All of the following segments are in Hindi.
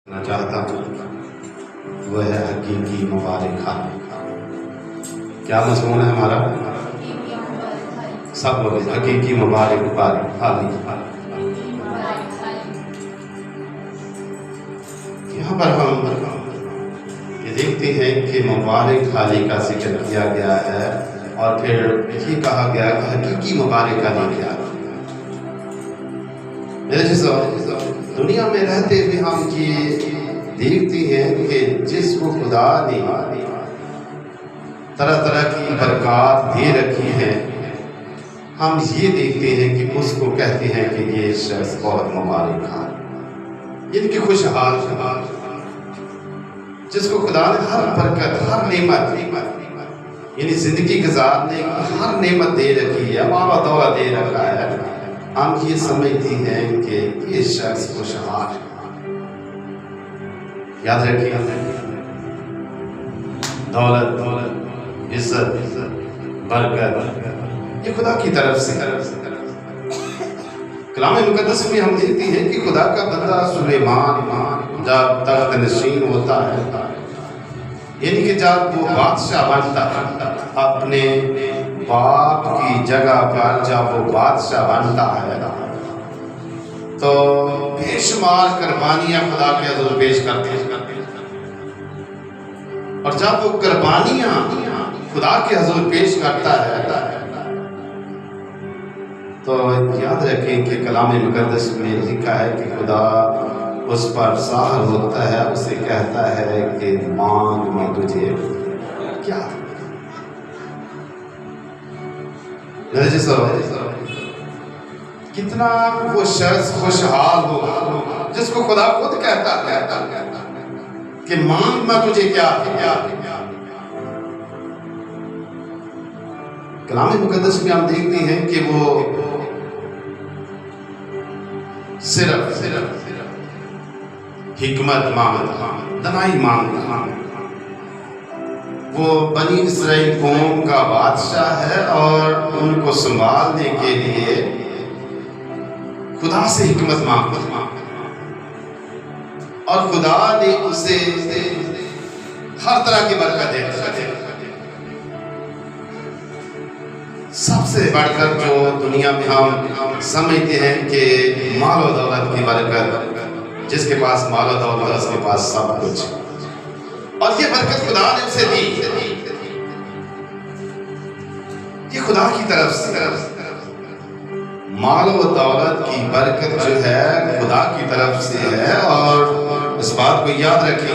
चाहता हूँ वो है हकीकी मुबारक खाली। क्या मजमून है हमारा? सब बोले हकीकी मुबारक खाली। यहाँ पर हम ये देखते हैं कि मुबारक खाली का जिक्र किया गया है और फिर ये कहा गया कि हकीकी मुबारक खाली क्या है। मेरे जैसा दुनिया में रहते हुए हम ये देखते हैं कि जिसको खुदा ने तरह तरह की बरकत दे रखी है, हम ये देखते हैं कि उसको कहते हैं कि ये शख्स बहुत मुबारक है, इनकी खुशहाल जिसको खुदा ने हर बरकत हर नेमत यानी जिंदगी गुजारने की हर नेमत दे रखी है, माला दौला दे रखा है। हम ये समझते हैं कि ये शख्स खुशहाल है। याद रखिए, दौलत इज्जत बरकत ये खुदा की तरफ से। कलाम मुकद्दस में हम देखते हैं कि खुदा का बंदा सुलेमान जब तख्त नशीन होता है, यानी कि जब वो बादशाह बनता है अपने बाप की जगह पर, जब वो बादशाह बनता है तो बेशुमार कुर्बानियां खुदा के हुज़ूर पेश करते हैं। और जब वो कुर्बानियां खुदा के हुज़ूर पेश करता है तो याद रखें कि कलाम मुकद्दस में लिखा है कि खुदा उस पर साहर होता है, उसे कहता है कि मांग मैं तुझे क्या। कितना वो शख्स खुशहाल होगा जिसको खुदा खुद कहता कि मांग मैं तुझे क्या। कलाम मुकद्दस में हम देखते हैं कि वो सिर्फ हिकमत मांगता, दनाई मांगता। वो बनी इस्राएल कौम का बादशाह है और उनको संभालने के लिए खुदा से हिकमत मांगता और खुदा ने उसे हर तरह की बरकत दे। सबसे बढ़कर जो दुनिया में हम समझते हैं कि मालो दौलत की बरकत, जिसके पास मालो दौलत उसके पास सब कुछ, और ये बरकत खुदा ने उसे दी। ये खुदा की तरफ से माल व दौलत की बरकत जो है खुदा की तरफ से है। और इस बात को याद रखें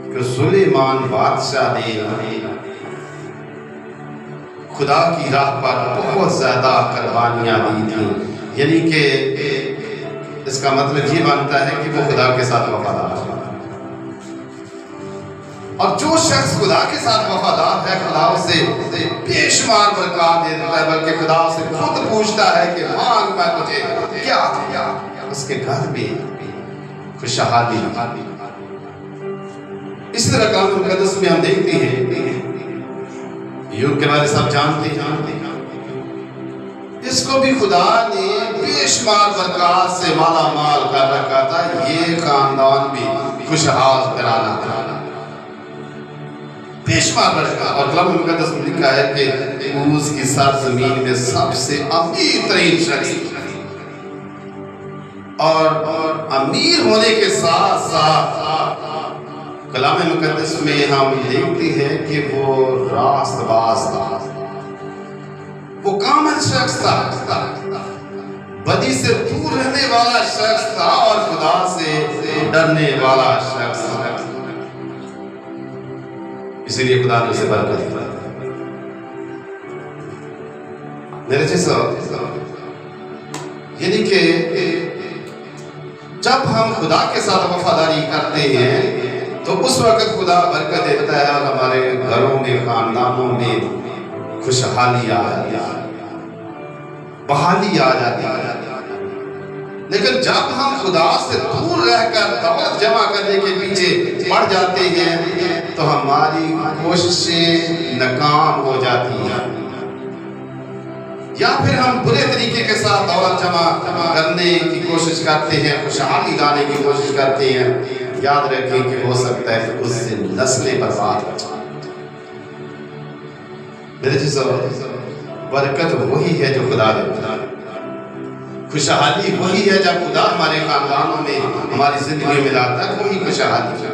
कि सुलेमान बादशाह ने खुदा की राह पर बहुत ज्यादा कुर्बानियां दी थी, यानी कि इसका मतलब ये बनता है कि वो खुदा के साथ वफादार है। और जो शख्स खुदा के साथ वफादार है, खुदा उसे बेशुमार बरकत देता है, बल्कि खुदा उसे खुद पूछता है कि मांग मैं तुझे क्या दिया। उसके घर में खुशहाली। इसी तरह कलाम मुकद्दस में हम देखते हैं, यूब के बारे सब जानते हैं, इसको भी खुदा ने बेशुमार बरकत से माला माल कर रखा था। ये खानदान भी खुशहाल घराना बेशुमार बरकत। और कलाम मुकद्दस में लिखा है कि उसकी सरजमीन में सबसे अमीर तरीन शख्स, और अमीर होने के साथ साथ कलाम मुकद्दस में हम देखते हैं कि वो रास्तबाज था, वो कामिल शख्स था, बदी से दूर रहने वाला शख्स था और खुदा से डरने वाला शख्स था। इसीलिए खुदा ने उसे बरकत दी। मेरे जैसा यानी कि जब हम खुदा के साथ वफादारी करते हैं तो उस वक्त खुदा बरकत देता है और हमारे घरों में, खानदानों में खुशहाली आ जाती है, बहाली आ जाती है। लेकिन जब हम खुदा से दूर रहकर दौलत जमा करने के पीछे पड़ जाते हैं तो हमारी कोशिशें नाकाम हो जाती हैं। या फिर हम बुरे तरीके के साथ दौलत जमा करने की कोशिश करते हैं, खुशहाली लाने की कोशिश करते हैं, याद रखें कि हो सकता है कि उससे नस्लें बर्बाद हो जाए। मेरे चीज़ बरकत वही है जो खुदा देता है, खुशहाली वही है जब खुदा हमारे खानदानों में हमारी जिंदगी में लाता है, वही खुशहाली।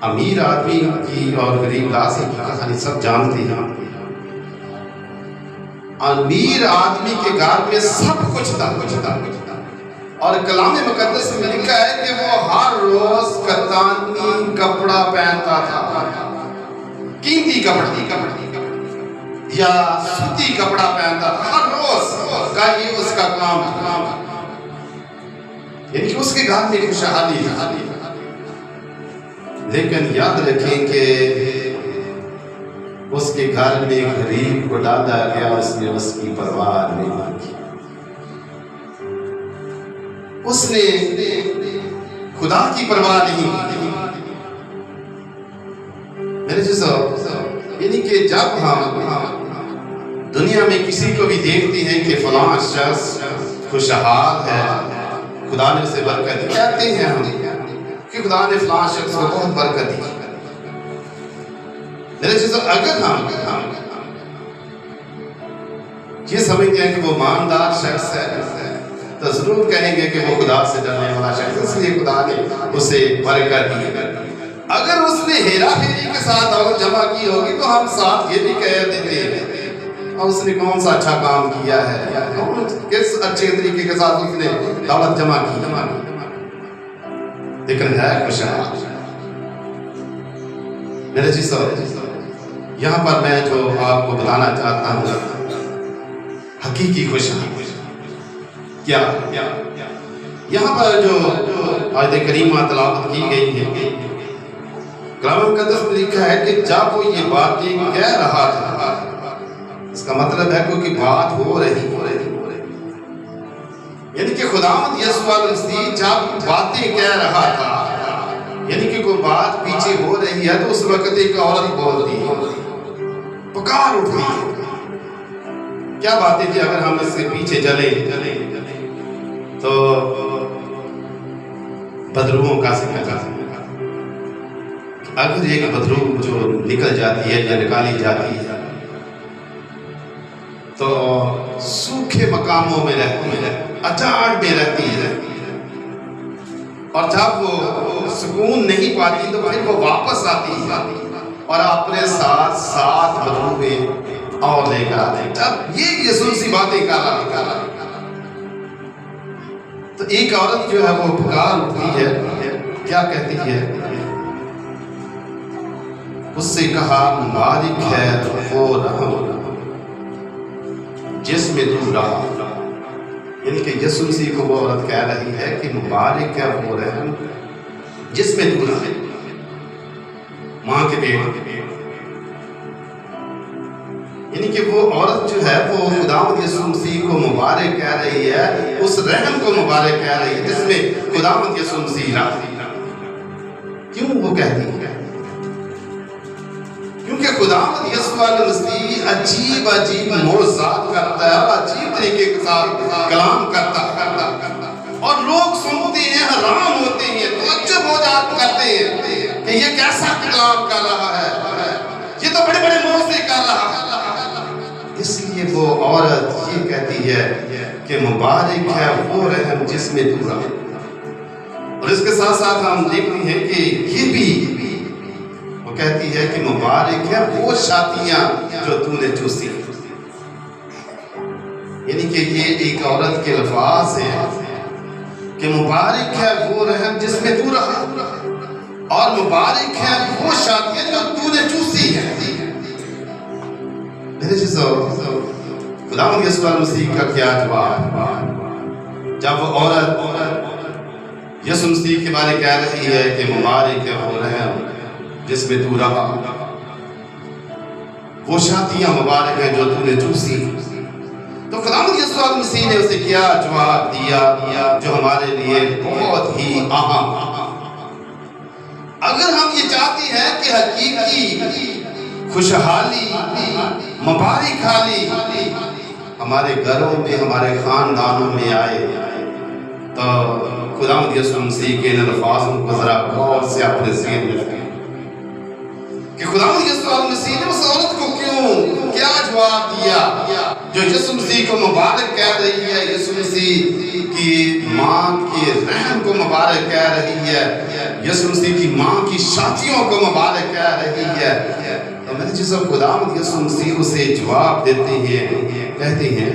अमीर आदमी की और गरीब दासी की कहानी सब जानते हैं। अमीर आदमी के घर में सब कुछ था और कलाम मुकद्दस में लिखा है कि वो हर रोज कतानी कपड़ा पहनता था, कीमती कपड़ा या सूती कपड़ा पहनता था, हर रोज का ये उसका काम था। यानी कि उसके घर में खुशहाली था। लेकिन याद रखें कि उसके घर में गरीब को डाला गया, उसने उसकी परवाह नहीं की। उसने खुदा की परवाह नहीं की। मेरे यानी कि जब हम दुनिया में किसी को भी देखते हैं कि फलां शख्स खुशहाल है, खुदा ने उसे बरकत दी, कहते हैं हम कि खुदा ने फलां शख्स को बहुत बरकत दी। मेरे चीज़ अगर हम ये समझते हैं कि वो ईमानदार शख्स है तो जरूर कहेंगे कि वो खुदा से डरने वाला शख्स, इसलिए खुदा ने उसे बरकत दी। अगर उसने हेरा फेरी के साथ दौलत जमा की होगी तो हम साथ ये भी कह देते हैं और उसने कौन सा अच्छा काम किया है, किस अच्छे तरीके के साथ उसने दौलत जमा की। लेकिन है खुशहाल। मेरे जी यहाँ पर मैं जो आपको बताना चाहता हूँ हकीकी खुशहाली क्या, यहाँ पर जो आयत करीमा तलावत की गई है, कलाम मुकद्दस में लिखा है कि जब वो ये बातें कह रहा था, इसका मतलब है क्योंकि बात हो रही यानी कि खुदावंद यीशु मसीह जब बातें कह रहा था, यानी कि कोई बात पीछे हो रही है तो उस वक्त एक औरत बोलती है, पुकार उठी है। क्या बातें थी? अगर हम इसके पीछे चले तो बदरूओं का जिक्र, अगर एक बदरू जो निकल जाती है या निकाली जाती है तो सूखे मकामों में रहती है, अचार में रहती है, और जब वो सुकून नहीं पाती तो फिर वो वापस आती है और अपने साथ साथ बदरूए और लेकर आते हैं। जब ये यीशु सी बातें कर रहा तो एक औरत जो है वो पुकार उठती है, क्या कहती है? उससे कहा मुबारक है वो रहम जिसमें तू रहा। यानी कि यीशु मसीह को वो औरत कह रही है कि मुबारक है वो रहम जिसमें तू रहा। माँ के पेट, यानी कि वो औरत जो है वो खुदावंद यीशु मसीह को मुबारक कह रही है, उस रहम को मुबारक कह रही है जिसमें खुदावंद यीशु मसीह रहा। क्यों वो कहती है? क्योंकि खुदावंद यीशु मसीह अजीब अजीब मोज़ात करता है और अजीब तरीके के साथ कलाम करता और लोग सुनते हैं, हैरान होते हैं, ताज्जुब हो करते हैं कि ये कैसा कलाम कर रहा है, ये तो बड़े बड़े मोज़े कर रहा है। इसलिए वो औरत ये कहती है कि मुबारक है वो रहम जिसमें तू रहा। और इसके साथ साथ हम देखते हैं कि ये भी वो कहती है कि मुबारक है वो शादियां जो तूने चूसी। यानी कि ये एक औरत के अल्फाज हैं कि मुबारक है वो रहम जिसमें तू रहा और मुबारक है वो शादियां जो तूने चूसी है। खुदावंद यीशु मसीह का क्या जवाब जब वो औरत यीशु मसीह के बारे कह रही है कि मुबारक है वो रहम जिसमें तू रहा, वो शादियां मुबारक है जो तूने चूसी। तो खुदावंद यीशु मसीह ने उसे क्या जवाब दिया जो हमारे लिए बहुत ही अहम। अगर हम ये चाहते हैं कि हकीकी खुशहाली, मुबारक हाली हमारे घरों में, हमारे खानदानों में आए, तो खुदावंद यीशु मसीह के इन अल्फाज़ों को जरा गौर से अपने ज़हन में रखें कि खुदावंद यीशु मसीह ने उस औरत को क्यों क्या जवाब दिया जो यीशु मसीह को मुबारक कह रही है, यीशु मसीह की माँ के रहम को मुबारक कह रही है, यीशु मसीह की माँ की शादियों को मुबारक कह रही है। तो मेरे जिस खुदावंद यीशु मसीह उसे जवाब देते हैं, कहते हैं,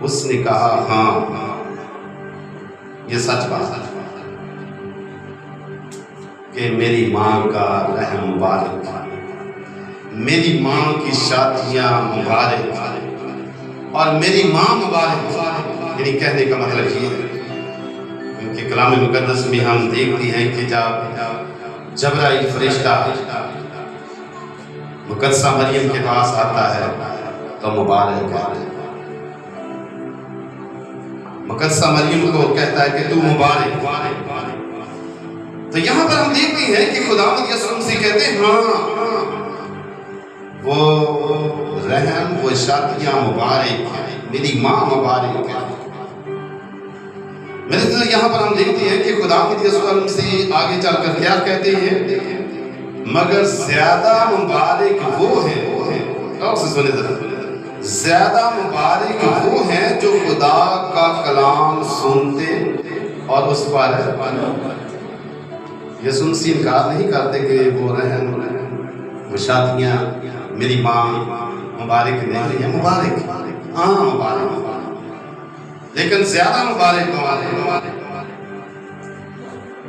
उसने कहा हाँ ये सच बात कि मेरी माँ का रहम मुबारक, मेरी माँ की शादियाँ मुबारक और मेरी माँ मुबारक। यानी कहने का मतलब ये है, क्योंकि कलाम मुकद्दस में हम देखते हैं कि जब जबराइल फरिश्ता मुकद्दसा मरियम के पास आता है तो मुबारक है, मुकद्दसा मरियम को कहता है कि तू मुबारक। तो यहाँ पर हम देखते हैं कि खुदावंद यीशु मसीह कहते हैं हाँ वो रहम, वो शादियाँ मुबारक है, मेरी माँ मुबारक है। मेरे तो यहाँ पर हम देखते हैं कि खुदावंद यीशु मसीह आगे चलकर क्या कहते हैं, मगर ज्यादा मुबारक वो है, और से सुने जरा, ज्यादा मुबारक वो हैं जो खुदा का कलाम सुनते और उस पर यीशु मसीह इनकार नहीं करते कि वो रहम, वो शादियाँ मेरी माँ मुबारक नहीं है, मुबारक हाँ मुबारक, लेकिन ज्यादा मुबारक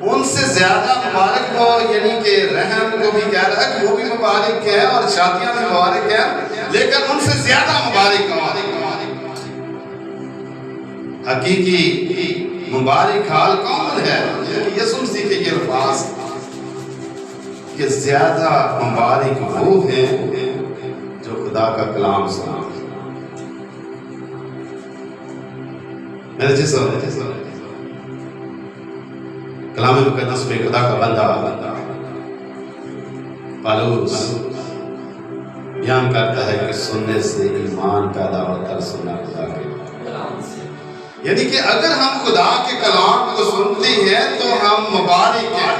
उनसे ज्यादा मुबारक वो, यानी कि रहम को भी कह रहा है कि वो भी मुबारक है और शादियाँ भी मुबारक है, लेकिन उनसे ज्यादा मुबारक हकीकी मुबारक हाल कौन है? यीशु मसीह के ये अल्फाज कि ज्यादा मुबारक वो है जो खुदा का कलाम सुना। मेरे जिस कलाम मुकद्दस में खुदा का बंदा पौलुस बयान करता है कि सुनने से ईमान पैदा होता है, सुनना खुदा के, यानी कि अगर हम खुदा के कलाम को सुनते हैं तो हम मुबारक हैं।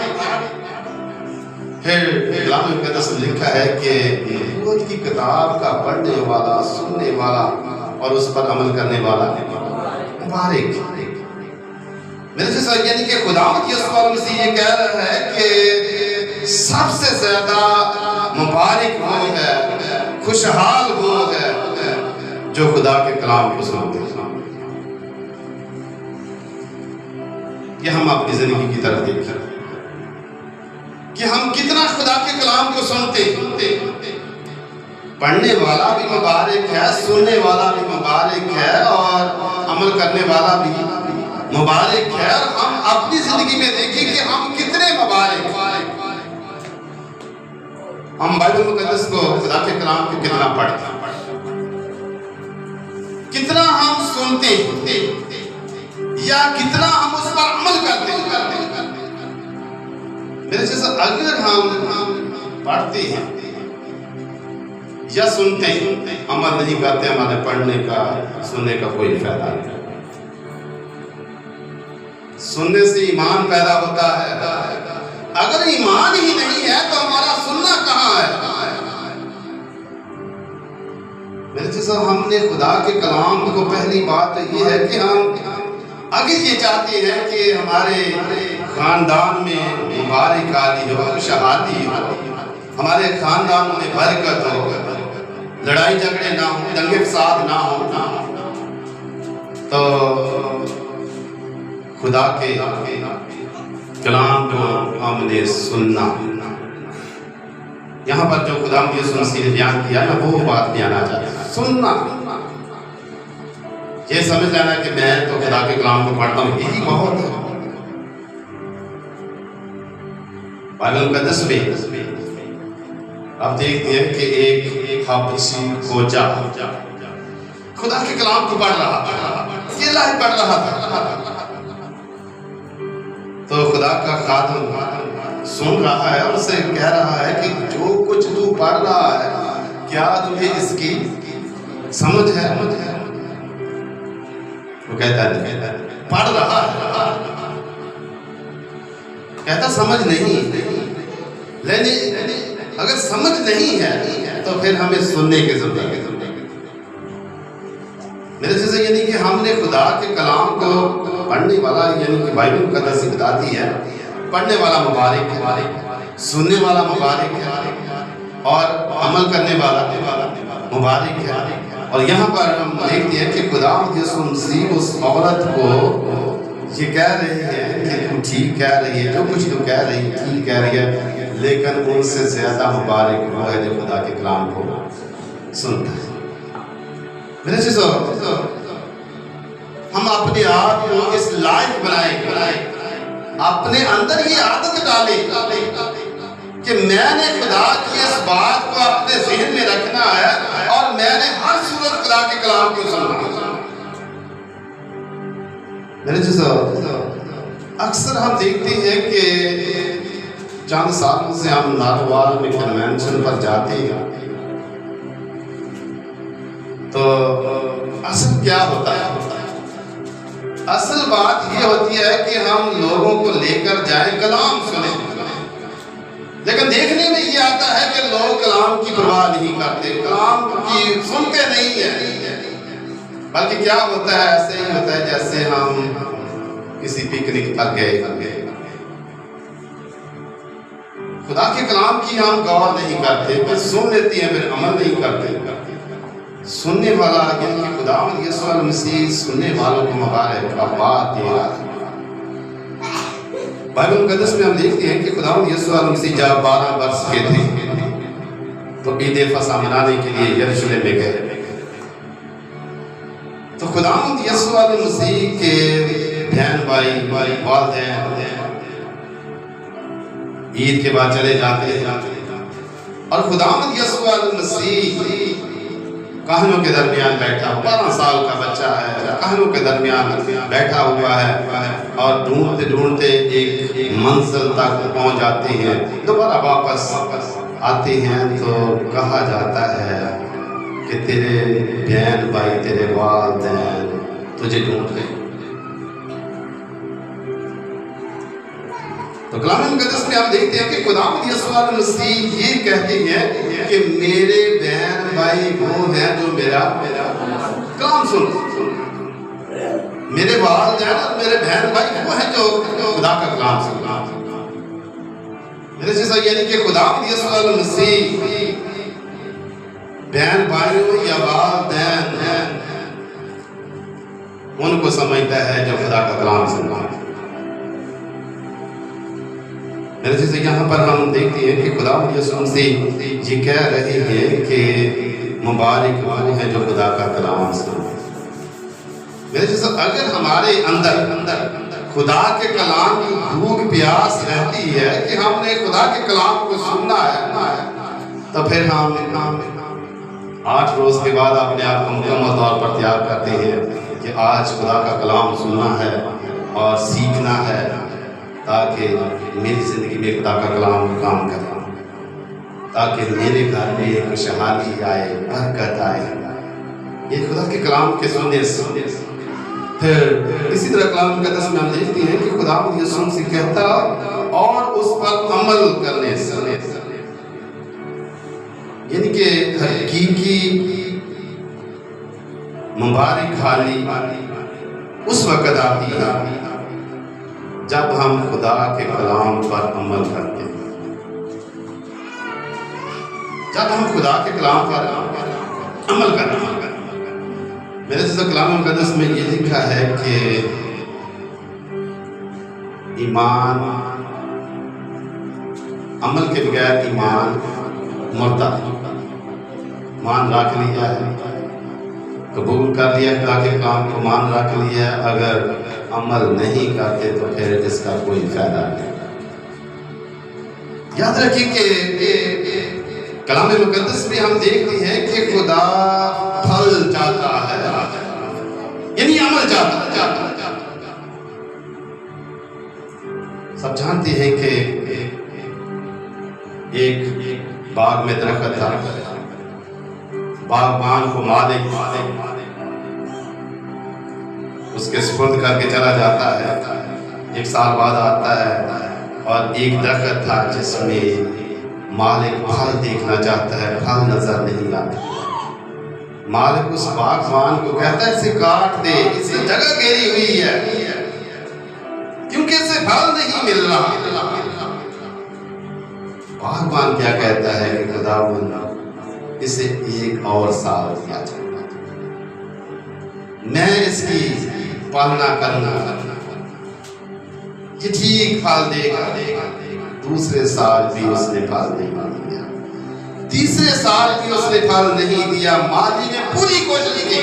फिर कलाम मुकद्दस में लिखा है कि नबूवत की किताब का पढ़ने वाला, सुनने वाला और उस पर अमल करने वाला मुबारक। मेरे जैसा यानी कि खुदावंद यीशु मसीह ये कह रहा है कि सबसे ज्यादा मुबारक वो है, खुशहाल वो है जो खुदा के कलाम को सुनते हैं। ये हम अपनी जिंदगी की तरफ देखते हैं कि हम कितना खुदा के कलाम को सुनते हैं। पढ़ने वाला भी मुबारक है, सुनने वाला भी मुबारक है और अमल करने वाला भी मुबारक है। और हम अपनी जिंदगी में देखें कि हम कितने मुबारक, हम बाइबल मुकद्दस को, खुदा के कलाम को कितना पढ़ते हैं, कितना हम सुनते हैं या कितना हम उस पर अमल करते हैं। मेरे जैसा अगर हम पढ़ते हैं या सुनते हैं, अमल नहीं करते, हमारे पढ़ने का, सुनने का कोई फायदा नहीं। सुनने से ईमान पैदा होता है, अगर ईमान ही नहीं है तो हमारा सुनना कहाँ है? मेरे जैसा हमने खुदा के कलाम को, पहली बात तो ये है कि हम अगर ये चाहते हैं कि हमारे खानदान में मुबारक आली हो, खुशहाली हो, हमारे खानदान में बरकत हो, लड़ाई झगड़े ना हो, दंगे फसाद ना हो, तो खुदा के कलाम को हमने सुनना। यहाँ पर जो खुदा यीशु मसीह ने बयान किया ना, वो बात बयाना चाहता है, सुनना। ये समझ लेना कि मैं तो खुदा के कलाम को पढ़ता हूँ, यही बहुत है। बाइबल मुकद्दस में आप देखते हैं कि एक हबशी खोजा खुदा के कलाम को पढ़ रहा था, अकेला ही पढ़ रहा था। तो खुदा का खादिम सुन रहा है और उसे कह रहा है कि जो कुछ तू पढ़ रहा है क्या तुझे इसकी समझ है? वो कहता है पढ़ रहा है, कहता समझ नहीं। लेकिन अगर समझ नहीं है तो फिर हमें सुनने की जरूरत है। मेरे जैसे यानी कि हमने खुदा के कलाम को पढ़ने वाला यानी कि बाइबल मुकद्दस बताती है, पढ़ने वाला मुबारक है, सुनने वाला मुबारक है और अमल करने वाला मुबारक है। और यहाँ पर हम देखते हैं कि खुदा यीशु मसीह उस औरत को ये कह रही है कि तू ठीक कह रही है, जो कुछ तू कह रही है ठीक कह रही है, लेकिन उनसे ज्यादा मुबारक वो है जो खुदा के कलाम को सुनता है। मेरे चीज़ों हम अपने आप को इस लायक बनाए, अपने अंदर ये आदत डाले कि मैंने खुदा की इस बात को अपने ज़हन में रखना है और मैंने हर सूरत खुदा के कलाम को सुनना। मेरे चीज़ों अक्सर हम देखते हैं कि चंद सालों से हम नारोवाल में कन्वेंशन पर जाते हैं तो असल क्या होता है? असल बात ये होती है कि हम लोगों को लेकर जाए कलाम सुने, लेकिन देखने में ये आता है कि लोग कलाम की परवाह नहीं करते, कलाम की सुनते नहीं है। बल्कि क्या होता है, ऐसे ही होता है जैसे हम किसी पिकनिक पर गए, खुदा के कलाम की हम गौर नहीं करते, फिर सुन लेते हैं फिर अमल नहीं करते। सुनने वाला यानी खुदा यीशु मसीह सुनने वालों को मुबारक बात देगा। बाइबल मुकद्दस में हम देखते हैं कि खुदा यीशु मसीह जब 12 वर्ष के थे तो ईद फसह मनाने के लिए यरूशलेम में गए। तो खुदा यीशु मसीह के बहन भाई वालिदैन ईद के बाद चले जाते और खुदा यीशु मसीह कहनों के दरमियान बैठा, 12 साल का बच्चा है, कहनों के दरमियान बैठा हुआ है और ढूंढते ढूंढते एक मंजिल तक पहुंच जाते हैं। दोबारा वापस आते हैं तो कहा जाता है कि तेरे बहन भाई तेरे वालिदैन तुझे ढूंढ रहे। तो कलाम मुकद्दस में हम देखते हैं कि खुदा यीशु मसीह ये कहते हैं कि मेरे बहन भाई वो हैं जो मेरा कलाम सुन, मेरे वालिदैन और मेरे बहन भाई वो हैं जो खुदा का कलाम सुन। मेरे जैसा यानी कि खुदा यीशु मसीह बहन भाइयों या वालिदैन उनको समझता है जो खुदा का कलाम सुनता है। मेरे जैसे यहाँ पर हम देखते हैं कि खुदा यीशु मसीह ये कह रहे हैं कि मुबारक वो है जो खुदा का कलाम सुने। मेरे जैसे अगर हमारे अंदर खुदा के कलाम की भूख प्यास रहती है कि हमने खुदा के कलाम को सुनना है, तो फिर हम 8 रोज के बाद अपने आप को मुकम्मल तौर पर तैयार करते हैं कि आज खुदा का कलाम सुनना है और सीखना है ताकि मेरी ज़िंदगी में खुदा का कलाम काम करे, ताकि मेरे घर में खुशहाली आए, बरकत आए। ये खुदा के कलाम के सुनने से फिर इसी तरह कलाम मुकद्दस में हम देखते हैं कि खुदा यीशु से कहता और उस पर अमल करने से, यानी कि हकीकी मुबारक हाली उस वक़्त आती है जब हम खुदा के कलाम पर अमल करते हैं, जब हम खुदा के कलाम पर अमल करते हैं। मेरे जैसे कलाम मुकद्दस में ये लिखा है कि ईमान, अमल के बगैर ईमान मुर्दा। मान रख लिया है, कबूल कर लिया खुदा के कलाम को, मान रख लिया, अगर अमल नहीं करते तो फिर इसका कोई फायदा नहीं। याद रखिए कि कलाम मुकद्दस में हम देखते हैं कि खुदा फल चाहता है, यानी अमल चाहता है। सब जानते हैं कि एक बाग में दरख्त था, बागबान को मालिक उसके सुपुर्द करके चला जाता है। 1 साल बाद आता है और एक दरख्त था जिसमें मालिक फल देखना चाहता है, फल नजर नहीं आता। मालिक उस बागबान को कहता है इसे काट दे, इसे जगह घेरी हुई है क्योंकि इसे फल नहीं मिल रहा। बागबान क्या कहता है कि खुदावंद इसे 1 और साल दिया जाए, मैं इसकी पालना करूंगा, ये ठीक फल देगा। दूसरे साल भी उसने फल नहीं दिया, तीसरे साल भी उसने फल नहीं दिया। माली ने पूरी कोशिश की,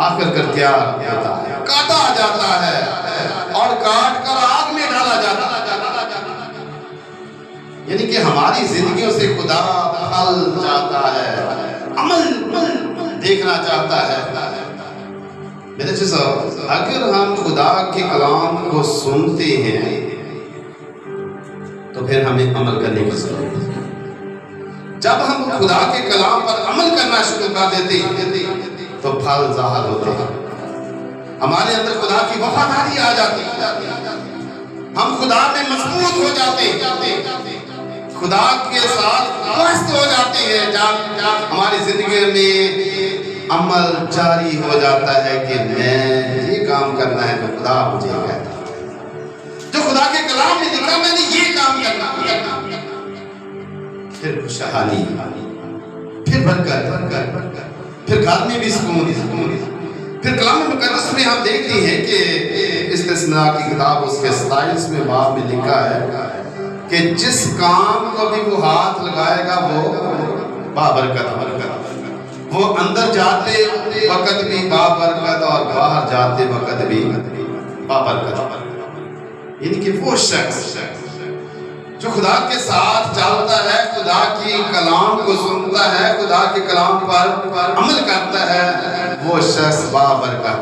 आखिर कर क्या होता है, काटा जाता है और काट कर आग में डाला जाता है। यानी कि हमारी जिंदगियों से खुदा फल चाहता है, अमल देखना चाहता है। मेरे चीज़ अगर हम खुदा के कलाम को सुनते हैं तो फिर हमें अमल करने की जरूरत है। जब हम खुदा के कलाम पर अमल करना शुरू कर देते हैं तो फल ज़ाहिर होते हैं, हमारे अंदर खुदा की वफादारी आ जाती है, हम खुदा में मजबूत हो जाते हैं, खुदा के साथ मस्त हो जाते हैं। जब हमारी जिंदगी में अमल जारी हो जाता है कि मैं ये काम करना है तो खुदा मुझे कहता है, जो खुदा के कलाम में लिखा मैंने ये काम करना, फिर खुशहाली, फिर बरकत, फिर घर में भी सुकून। फिर कलाम मुकद्दस में हम देखते हैं कि इस्तिस्ना की किताब उसके 27वें बाब में लिखा है कि जिस काम को भी वो हाथ लगाएगा वो बाबरकत, वो अंदर जाते वक्त भी बाबरकत और बाहर जाते वक्त भी बाबरकत। यानी कि वो शख्स जो खुदा के साथ चलता है, खुदा की कलाम को सुनता है, खुदा के कलाम पर अमल करता है, वो शख्स बाबरकत,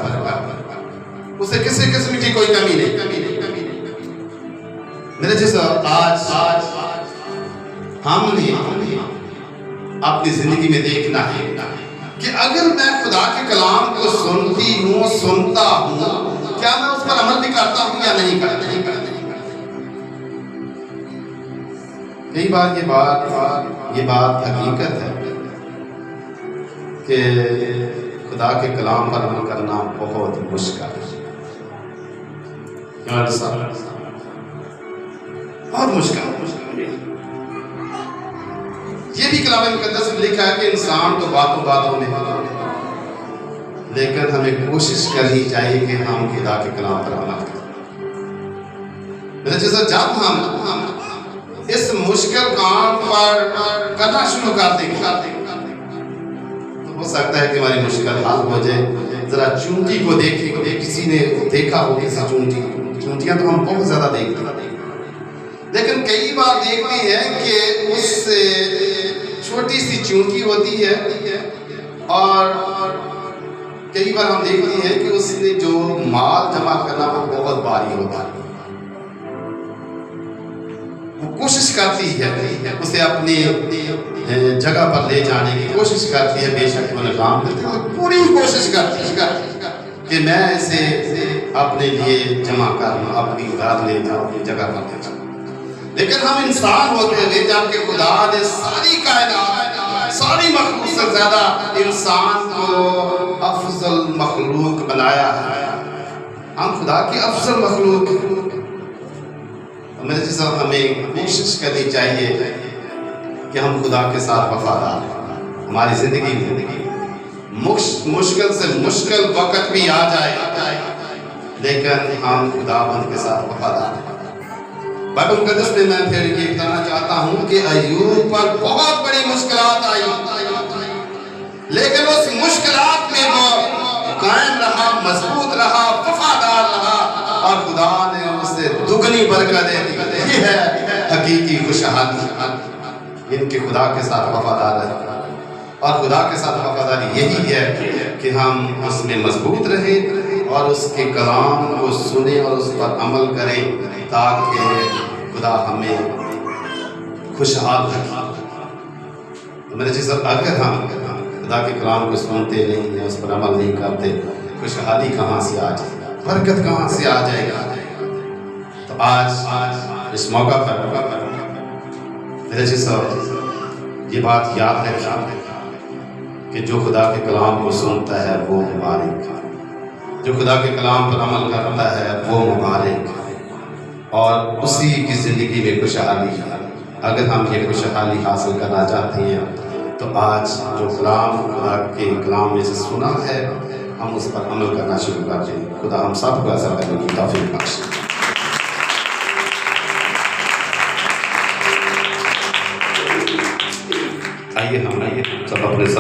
उसे किसी किस्म की कोई कमी नहीं। मेरे जैसा आज हमने अपनी जिंदगी में देखना है कि अगर मैं खुदा के कलाम को सुनता हूँ, क्या मैं उस पर अमल भी करता हूँ या नहीं करता। कई बार ये बात हकीकत है कि खुदा के कलाम पर अमल करना बहुत मुश्किल है, बहुत मुश्किल। ये भी कलाम मुकद्दस में लिखा है कि इंसान तो बातों में, लेकिन हमें कोशिश करनी चाहिए कि हम खुदा के कलाम पर अमल करें। जब हम इस मुश्किल काम पर करना शुरू कर देंगे तो हो सकता है कि हमारी मुश्किल हल हो जाए। जरा चूंटी को देखें, किसी ने देखा हो किसी चूंटियां तो हम बहुत ज्यादा देखते हैं, लेकिन कई बार देखते हैं कि उससे छोटी सी चूंटी होती है और कई बार हम देखते हैं कि उसने जो माल जमा करना वो बहुत भारी होता है। वो कोशिश करती है उसे अपनी जगह पर ले जाने की कोशिश करती है, बेशक वो नाकाम करती है, पूरी कोशिश करती है कि मैं इसे अपने लिए जमा करूं, अपनी घर ले जाऊं, अपनी जगह पर ले जाऊं। लेकिन हम इंसान होते हैं, जबकि खुदा ने सारी कायनात, सारी मखलूक से ज्यादा इंसान को अफजल मखलूक बनाया है। हम खुदा की अफजल मखलूक। मेरे जैसा हमें कोशिश करनी चाहिए कि हम खुदा के साथ वफादार हैं। हमारी जिंदगी में मुश्किल से मुश्किल वक्त भी आ जाए, लेकिन हम खुदाबंद के साथ वफादार हैं। बाइबल मुकद्दस में मैं फिर ये कहना चाहता हूँ कि अय्यूब पर बहुत बड़ी मुश्किलात आई, लेकिन उस मुश्किलात में वो कायम रहा, मजबूत रहा, वफादार रहा और खुदा ने उसे दुगनी बरकत दे दी। ये है हकीकी खुशहाली, इनके खुदा के साथ वफादार है। और खुदा के साथ वफादारी यही है कि हम उसमें मजबूत रहें और उसके कलाम को सुने और उस पर अमल करें, ताकि खुदा हमें खुशहाल रखें। तो मेरे चीज़ अगर हम खुदा के कलाम को सुनते नहीं हैं, उस पर अमल नहीं करते, खुशहाली कहाँ से आ जाएगी, बरकत कहाँ से आ जाएगा। तो आज इस मौका पर मेरे चीज़ ये बात याद रखें कि जो खुदा के कलाम को सुनता है वो मुबारक है, जो खुदा के कलाम पर अमल करता है वो मुबारक है, और उसी की ज़िंदगी में खुशहाली है। अगर हम ये खुशहाली हासिल करना चाहते हैं तो आज जो कलाम खुदा के कलाम में से सुना है हम उस पर अमल करना शुरू कर दें। खुदा हम सबको ऐसा करने की तौफीक बख्शे। आइए हम सब अपने